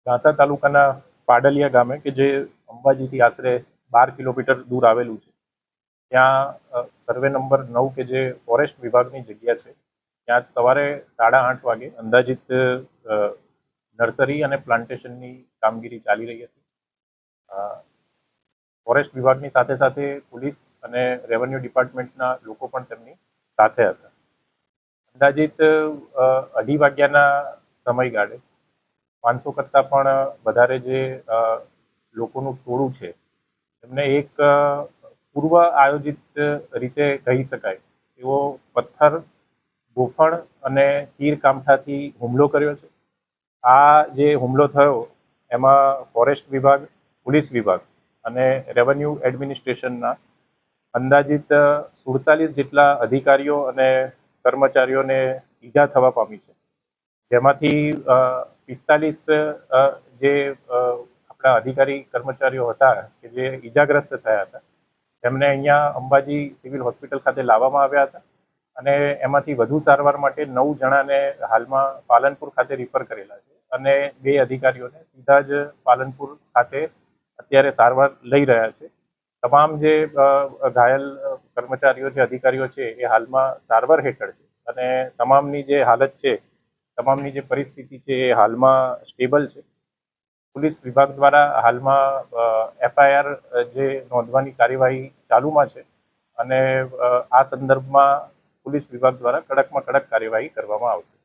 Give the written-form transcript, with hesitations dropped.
દાંતા તાલુકાના પાડલિયા ગામે કે જે અંબાજીથી આશરે 12 કિલોમીટર દૂર આવેલું છે, ત્યાં સર્વે નંબર 9 કે જે ફોરેસ્ટ વિભાગની જગ્યા છે, ત્યાં સવારે 8:30 વાગે અંદાજિત નર્સરી અને પ્લાન્ટેશનની કામગીરી ચાલી રહી હતી. ફોરેસ્ટ વિભાગની સાથે સાથે પોલીસ અને રેવન્યુ ડિપાર્ટમેન્ટના લોકો પણ તેમની સાથે હતા. અંદાજિત 2:30 વાગ્યાના સમયગાળે 500 કરતાં પણ વધારે જે લોકોનું ટોળું છે, એમને એક પૂર્વ આયોજિત રીતે કહી શકાય એવો પથ્થર, ગોફણ અને તીર કામઠાથી હુમલો કર્યો છે. આ જે હુમલો થયો એમાં ફોરેસ્ટ વિભાગ, પોલીસ વિભાગ અને રેવન્યુ એડમિનિસ્ટ્રેશનના અંદાજિત 47 જેટલા અધિકારીઓ અને કર્મચારીઓને ઈજા થવા પામી છે, જેમાંથી 45 જે આપણા અધિકારી કર્મચારીઓ હતા કે જે ઈજાગ્રસ્ત થયા હતા, તેમને અહીંયા અંબાજી સિવિલ હોસ્પિટલ ખાતે લાવવામાં આવ્યા હતા અને એમાંથી વધુ સારવાર માટે 9 જણાને હાલમાં પાલનપુર ખાતે રિફર કરેલા છે અને 2 અધિકારીઓને સીધા જ પાલનપુર ખાતે અત્યારે સારવાર લઈ રહ્યા છે. તમામ જે ઘાયલ કર્મચારીઓ છે, અધિકારીઓ છે, એ હાલમાં સારવાર હેઠળ છે અને તમામની જે હાલત છે, તમામની જે પરિસ્થિતિ છે એ હાલમાં સ્ટેબલ છે. પોલીસ વિભાગ દ્વારા હાલમાં FIR જે નોંધવાની કાર્યવાહી ચાલુમાં છે અને આ સંદર્ભમાં પોલીસ વિભાગ દ્વારા કડકમાં કડક કાર્યવાહી કરવામાં આવશે.